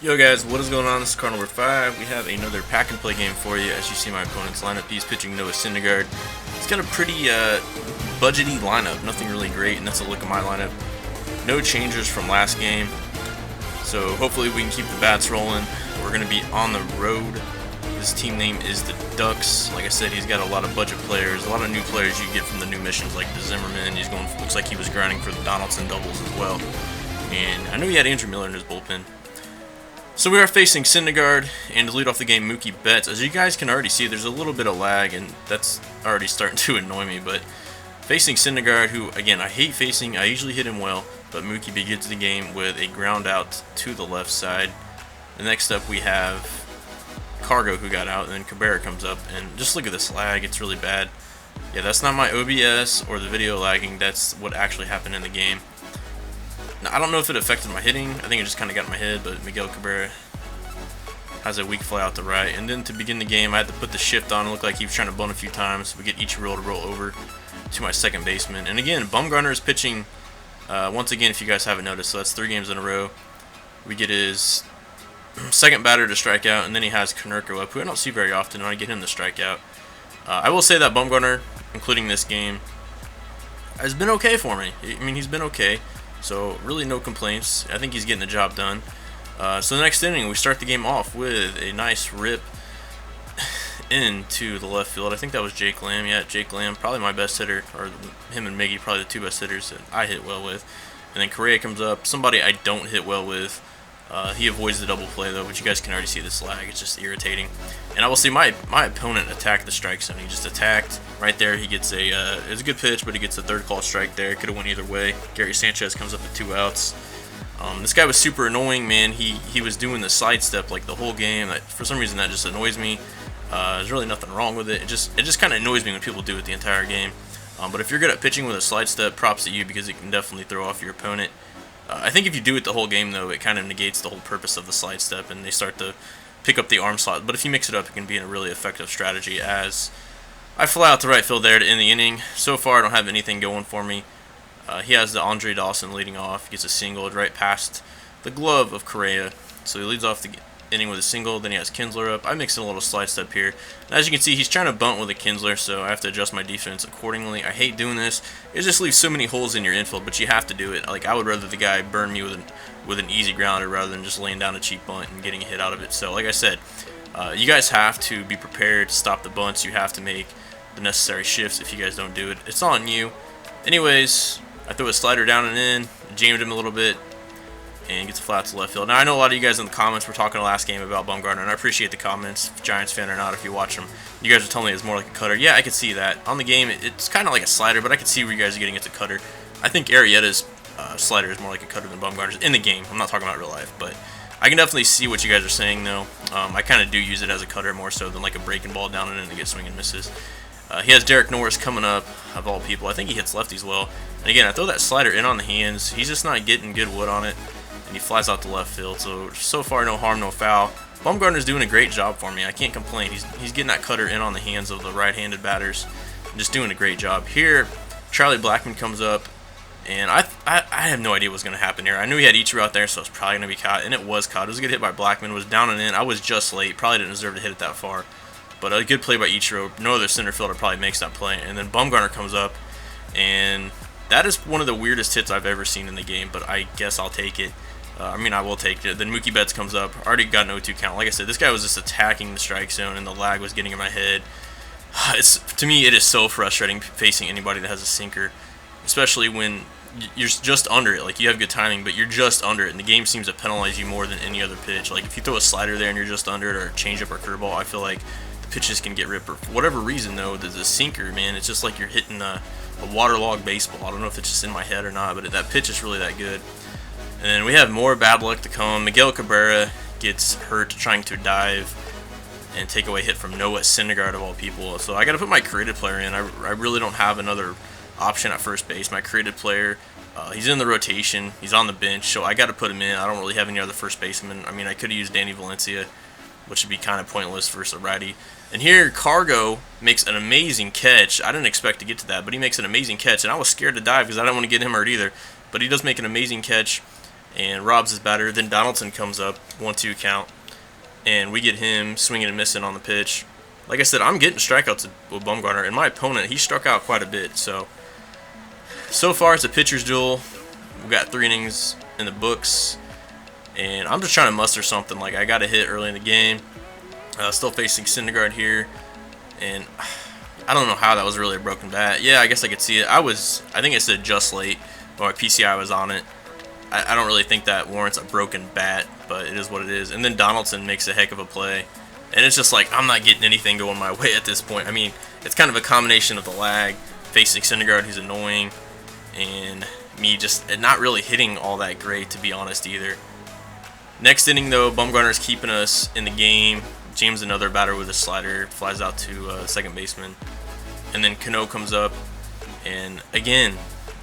Yo guys, what is going on? This is Card number 5. We have another pack and play game for you. As you see my opponent's lineup, he's pitching Noah Syndergaard. He's got a pretty budgety lineup, nothing really great, and that's a look at my lineup. No changes from last game, so hopefully we can keep the bats rolling. We're going to be on the road. His team name is the Ducks. Like I said, he's got a lot of budget players, a lot of new players you get from the new missions like the Zimmerman. He's going, looks like he was grinding for the Donaldson doubles as well. And I know he had Andrew Miller in his bullpen. So we are facing Syndergaard, and to lead off the game, Mookie Betts. As you guys can already see, there's a little bit of lag, and that's already starting to annoy me. But facing Syndergaard, who, again, I hate facing. I usually hit him well, but Mookie begins the game with a ground out to the left side. The next up, we have Cargo, who got out, and then Cabrera comes up. And just look at this lag. It's really bad. Yeah, that's not my OBS or the video lagging. That's what actually happened in the game. Now, I don't know if it affected my hitting. I think it just kind of got in my head, but Miguel Cabrera has a weak fly out to right. And then to begin the game, I had to put the shift on. It looked like he was trying to bunt a few times. We get Ichiro to roll over to my second baseman. And again, Bumgarner is pitching once again, if you guys haven't noticed. So that's 3 games in a row. We get his second batter to strike out, and then he has Konerko up, who I don't see very often, and I get him to strike out. I will say that Bumgarner, including this game, has been okay for me. I mean, he's been okay. So really no complaints. I think he's getting the job done. So the next inning, we start the game off with a nice rip into the left field. I think that was Jake Lamb. Yeah, Jake Lamb, probably my best hitter, or him and Miggy, probably the 2 best hitters that I hit well with. And then Correa comes up, somebody I don't hit well with. He avoids the double play though, which you guys can already see this lag. It's just irritating. And I will say my opponent attacked the strike zone. He just attacked right there. He gets it's a good pitch, but he gets a third call strike there. Could have went either way. Gary Sanchez comes up with 2 outs. This guy was super annoying, man. He was doing the side step like the whole game. For some reason that just annoys me. There's really nothing wrong with it. It just kind of annoys me when people do it the entire game. But if you're good at pitching with a slide step, props to you, because it can definitely throw off your opponent. I think if you do it the whole game, though, it kind of negates the whole purpose of the slide step, and they start to pick up the arm slot. But if you mix it up, it can be a really effective strategy. As I fly out to right field there to end the inning. So far, I don't have anything going for me. He has the Andre Dawson leading off. He gets a single right past the glove of Correa. So he leads off the inning with a single. Then he has Kinsler up. I mix in a little slide step here. And as you can see, he's trying to bunt with a Kinsler, so I have to adjust my defense accordingly. I hate doing this. It just leaves so many holes in your infield, but you have to do it. Like, I would rather the guy burn me with an easy grounder rather than just laying down a cheap bunt and getting a hit out of it. So, like I said, you guys have to be prepared to stop the bunts. You have to make the necessary shifts. If you guys don't do it, it's on you. Anyways, I throw a slider down and in, jammed him a little bit, and gets a flat to left field. Now, I know a lot of you guys in the comments were talking last game about Bumgarner, and I appreciate the comments, Giants fan or not, if you watch them. You guys are telling me it's more like a cutter. Yeah, I could see that. On the game, it's kind of like a slider, but I could see where you guys are getting it's a cutter. I think Arrieta's slider is more like a cutter than Bumgarner's in the game. I'm not talking about real life, but I can definitely see what you guys are saying, though. I kind of do use it as a cutter more so than like a breaking ball down and in to get swing and misses. He has Derek Norris coming up, of all people. I think he hits lefties well. And again, I throw that slider in on the hands. He's just not getting good wood on it, and he flies out to left field. So far, no harm, no foul. Bumgarner's doing a great job for me. I can't complain. He's getting that cutter in on the hands of the right-handed batters, and just doing a great job. Here, Charlie Blackmon comes up, and I have no idea what's going to happen here. I knew he had Ichiro out there, so it's probably going to be caught, and it was caught. It was a good hit by Blackmon. It was down and in. I was just late. Probably didn't deserve to hit it that far. But a good play by Ichiro. No other center fielder probably makes that play. And then Bumgarner comes up, and that is one of the weirdest hits I've ever seen in the game, but I guess I'll take it. I will take it. Then Mookie Betts comes up. Already got an 0-2 count. Like I said, this guy was just attacking the strike zone, and the lag was getting in my head. To me, it is so frustrating facing anybody that has a sinker, especially when you're just under it. Like, you have good timing, but you're just under it, and the game seems to penalize you more than any other pitch. Like, if you throw a slider there and you're just under it, or a changeup or curveball, I feel like pitches can get ripped. For whatever reason, though, the sinker, man, it's just like you're hitting a waterlogged baseball. I don't know if it's just in my head or not, but that pitch is really that good. And then we have more bad luck to come. Miguel Cabrera gets hurt trying to dive and take away a hit from Noah Syndergaard, of all people. So I got to put my created player in. I really don't have another option at first base. My created player, he's in the rotation. He's on the bench, so I got to put him in. I don't really have any other first baseman. I mean, I could have used Danny Valencia, which would be kind of pointless versus a righty. And here, Cargo makes an amazing catch. I didn't expect to get to that, but he makes an amazing catch, and I was scared to dive because I didn't want to get him hurt either. But he does make an amazing catch. and robs his batter. Then Donaldson comes up, 1-2 count, and we get him swinging and missing on the pitch. Like I said, I'm getting strikeouts with Bumgarner, and my opponent, he struck out quite a bit. So far it's a pitcher's duel. We've got 3 innings in the books, and I'm just trying to muster something. Like, I got a hit early in the game. Still facing Syndergaard here, and I don't know how that was really a broken bat. Yeah, I guess I could see it. I think it said just late, but my PCI was on it. I don't really think that warrants a broken bat, but it is what it is. And then Donaldson makes a heck of a play, and it's just like, I'm not getting anything going my way at this point. I mean, it's kind of a combination of the lag, facing Syndergaard, who's annoying, and me just not really hitting all that great, to be honest, either. Next inning, though, Bumgarner's keeping us in the game. Jams another batter with a slider, flies out to second baseman. And then Cano comes up, and again,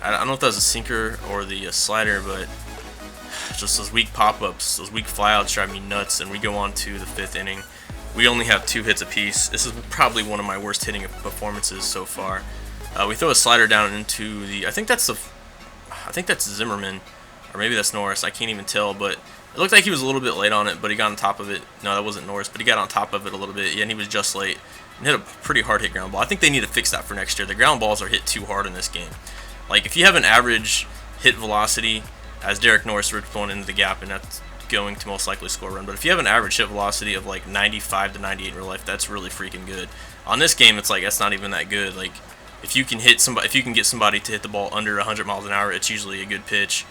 I don't know if that was a sinker or the slider, but just those weak pop-ups, those weak flyouts drive me nuts, and we go on to the 5th inning. We only have 2 hits apiece. This is probably one of my worst hitting performances so far. We throw a slider down into the, I think that's Zimmerman, or maybe that's Norris, I can't even tell, but it looked like he was a little bit late on it, but he got on top of it. No, that wasn't Norris, but he got on top of it a little bit. Yeah, and he was just late and hit a pretty hard hit ground ball. I think they need to fix that for next year. The ground balls are hit too hard in this game. Like, if you have an average hit velocity, as Derek Norris ripped one into the gap, and that's going to most likely score a run, but if you have an average hit velocity of like 95 to 98 in real life, that's really freaking good. On this game, it's like, that's not even that good. Like, if you can get somebody to hit the ball under 100 miles an hour, it's usually a good pitch.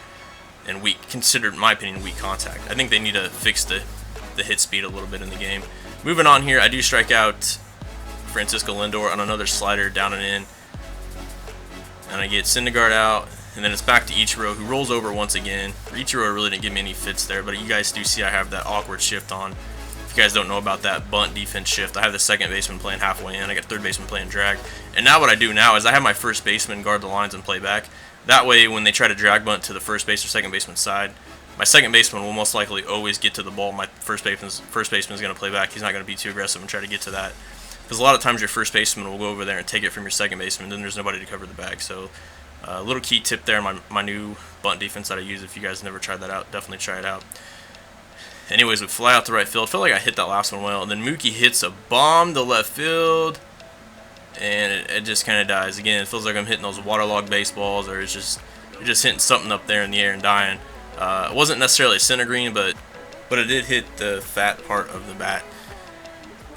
And considered, in my opinion, weak contact. I think they need to fix the hit speed a little bit in the game. Moving on here, I do strike out Francisco Lindor on another slider down and in. And I get Syndergaard out, and then it's back to Ichiro, who rolls over once again. Ichiro really didn't give me any fits there, but you guys do see I have that awkward shift on. If you guys don't know about that bunt defense shift, I have the second baseman playing halfway in, I got third baseman playing drag. And now what I do now is I have my first baseman guard the lines and play back. That way, when they try to drag bunt to the first base or second baseman's side, my second baseman will most likely always get to the ball. My first baseman is going to play back. He's not going to be too aggressive and try to get to that. Because a lot of times your first baseman will go over there and take it from your second baseman, and then there's nobody to cover the bag. So a little key tip there, my new bunt defense that I use. If you guys never tried that out, definitely try it out. Anyways, we fly out to right field. Felt like I hit that last one well, and then Mookie hits a bomb to left field. And it just kind of dies. Again, it feels like I'm hitting those waterlogged baseballs, or you're just hitting something up there in the air and dying. It wasn't necessarily center green, but it did hit the fat part of the bat,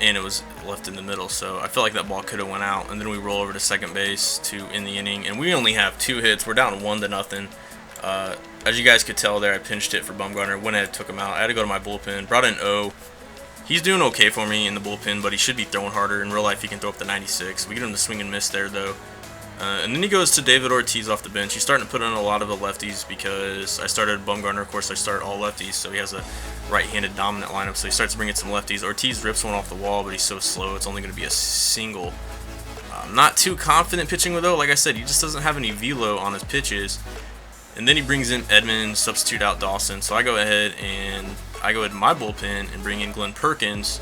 and it was left in the middle. So I feel like that ball could have went out. And then we roll over to second base to end the inning, and we only have 2 hits. We're down 1-0. As you guys could tell there, I pinched hit for Bumgarner. Went ahead, took him out. I had to go to my bullpen. Brought in O. He's doing okay for me in the bullpen, but he should be throwing harder. In real life, he can throw up to 96. We get him to swing and miss there, though. And then he goes to David Ortiz off the bench. He's starting to put in a lot of the lefties because I started Bumgarner. Of course, I start all lefties, so he has a right-handed dominant lineup. So he starts bringing some lefties. Ortiz rips one off the wall, but he's so slow, it's only going to be a single. I'm not too confident pitching with O. Like I said, he just doesn't have any velo on his pitches. And then he brings in Edmonds, substitute out Dawson. So I go ahead to my bullpen and bring in Glenn Perkins,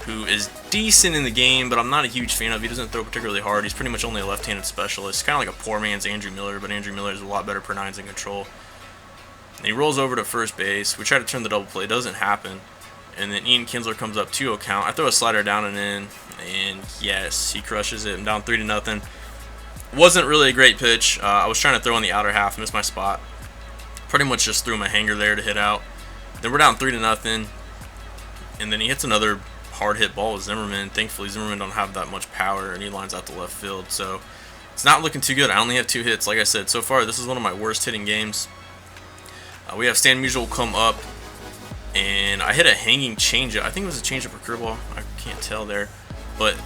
who is decent in the game, but I'm not a huge fan of. He doesn't throw particularly hard. He's pretty much only a left-handed specialist. Kind of like a poor man's Andrew Miller, but Andrew Miller is a lot better per nines in control. And he rolls over to first base. We try to turn the double play. It doesn't happen. And then Ian Kinsler comes up 2-0 count. I throw a slider down and in, and yes, he crushes it. I'm down 3-0. Wasn't really a great pitch. I was trying to throw on the outer half, missed my spot. Pretty much just threw him a hanger there to hit out. Then we're down 3-0, and then he hits another hard hit ball with Zimmerman. Thankfully, Zimmerman don't have that much power, and he lines out to left field. So it's not looking too good. I only have 2 hits. Like I said, so far this is one of my worst hitting games. We have Stan Musial come up, and I hit a hanging changeup. I think it was a changeup or curveball. I can't tell there. But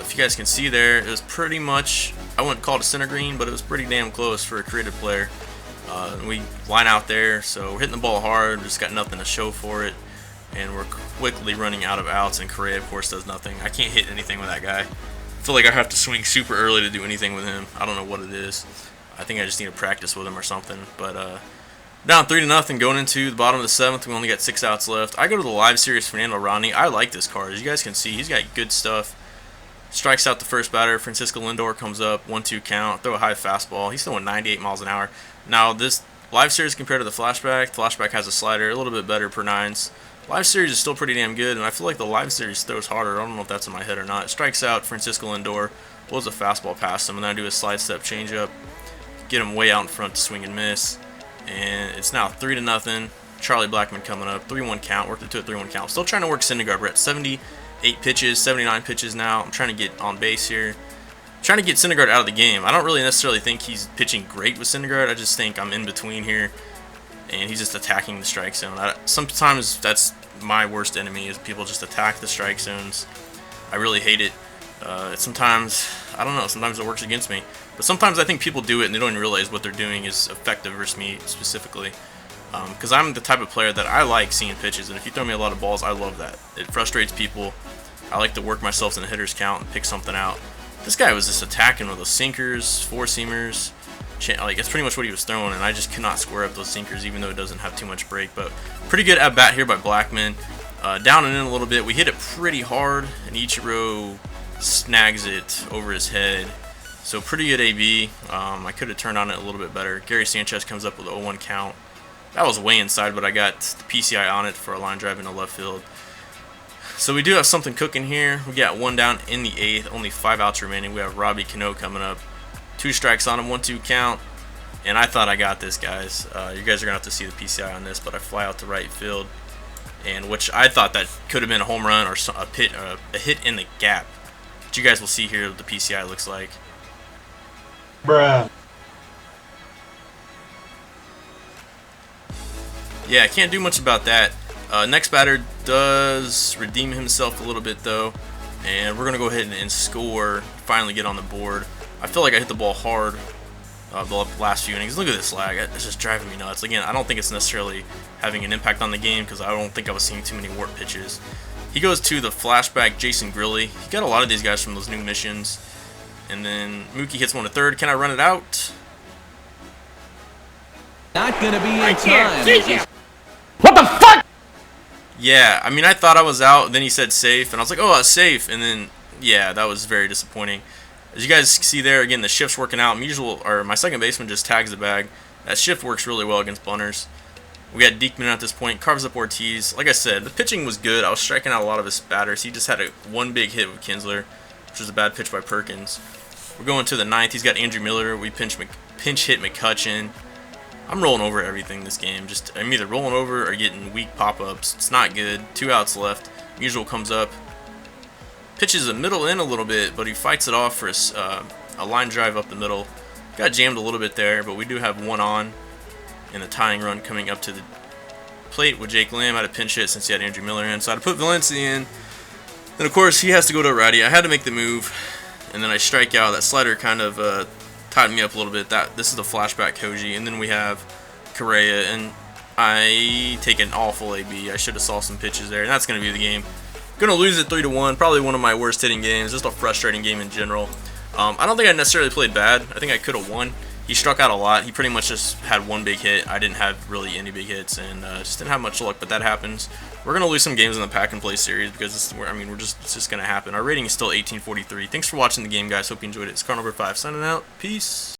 if you guys can see there, it was pretty much, I wouldn't call it a center green, but it was pretty damn close for a creative player. We line out there, so we're hitting the ball hard, just got nothing to show for it, and we're quickly running out of outs, and Correa, of course, does nothing. I can't hit anything with that guy. I feel like I have to swing super early to do anything with him. I don't know what it is. I think I just need to practice with him or something. But down 3-0 going into the bottom of the 7th. We only got 6 outs left. I go to the live series Fernando Rodney. I like this card. As you guys can see, he's got good stuff. Strikes out the first batter. Francisco Lindor comes up, 1-2 count. Throw a high fastball. He's throwing 98 miles an hour. Now, this Live series compared to the flashback, flashback has a slider, a little bit better per nines. Live series is still pretty damn good, and I feel like the live series throws harder. I don't know if that's in my head or not. It strikes out Francisco Lindor, blows a fastball past him, and then I do a slide step changeup, get him way out in front to swing and miss, and it's now 3-0. Charlie Blackmon coming up, 3-1 count, worked it to a 3-1 count. Still trying to work Syndergaard. We're at 78 pitches, 79 pitches now. I'm trying to get on base here. Trying to get Syndergaard out of the game. I don't really necessarily think he's pitching great with Syndergaard. I just think I'm in between here, and he's just attacking the strike zone. Sometimes that's my worst enemy, is people just attack the strike zones. I really hate it. Sometimes, I don't know, sometimes it works against me. But sometimes I think people do it and they don't even realize what they're doing is effective versus me specifically. Because I'm the type of player that I like seeing pitches, and if you throw me a lot of balls, I love that. It frustrates people. I like to work myself in the hitter's count and pick something out. This guy was just attacking with those sinkers, four-seamers. Like, it's pretty much what he was throwing, and I just could not square up those sinkers, even though it doesn't have too much break. But pretty good at bat here by Blackmon. Down and in a little bit. We hit it pretty hard, and Ichiro snags it over his head. So pretty good AB. I could have turned on it a little bit better. Gary Sanchez comes up with a 0-1 count. That was way inside, but I got the PCI on it for a line drive into left field. So we do have something cooking here. We got one down in the 8th, only 5 outs remaining. We have Robbie Cano coming up. 2 strikes on him, 1-2 count. And I thought I got this, guys. You guys are going to have to see the PCI on this, but I fly out to right field, and which I thought that could have been a home run or a hit in the gap. But you guys will see here what the PCI looks like. Bruh. Yeah, I can't do much about that. Next batter does redeem himself a little bit, though, and we're going to go ahead and score, finally get on the board. I feel like I hit the ball hard the last few innings. Look at this lag. It's just driving me nuts. Again, I don't think it's necessarily having an impact on the game because I don't think I was seeing too many warp pitches. He goes to the flashback, Jason Grilly. He got a lot of these guys from those new missions. And then Mookie hits one to third. Can I run it out? Not going to be in time. What the fuck? Yeah, I mean, I thought I was out. Then he said safe, and I was like, oh, I was safe. And then, yeah, that was very disappointing. As you guys see there, again, the shift's working out. My second baseman just tags the bag. That shift works really well against bunters. We got Diekman at this point, carves up Ortiz. Like I said, the pitching was good. I was striking out a lot of his batters. He just had one big hit with Kinsler, which was a bad pitch by Perkins. We're going to the 9th. He's got Andrew Miller. We pinch hit McCutchen. I'm rolling over everything this game. I'm either rolling over or getting weak pop-ups. It's not good. 2 outs left. Usual comes up. Pitches the middle in a little bit, but he fights it off for a line drive up the middle. Got jammed a little bit there, but we do have one on in the tying run coming up to the plate with Jake Lamb. I had a pinch hit since he had Andrew Miller in, so I had to put Valencia in. And of course, he has to go to a righty. I had to make the move, and then I strike out. That slider kind of tightened me up a little bit. This is the flashback Koji, and then we have Correa, and I take an awful AB. I should have saw some pitches there, and that's going to be the game. Gonna lose it 3-1. Probably one of my worst hitting games. Just a frustrating game in general. I don't think I necessarily played bad. I think I could have won. He struck out a lot. He pretty much just had one big hit. I didn't have really any big hits, and just didn't have much luck. But that happens. We're gonna lose some games in the pack and play series because it's just gonna happen. Our rating is still 1843. Thanks for watching the game, guys. Hope you enjoyed it. It's car number 5 signing out. Peace.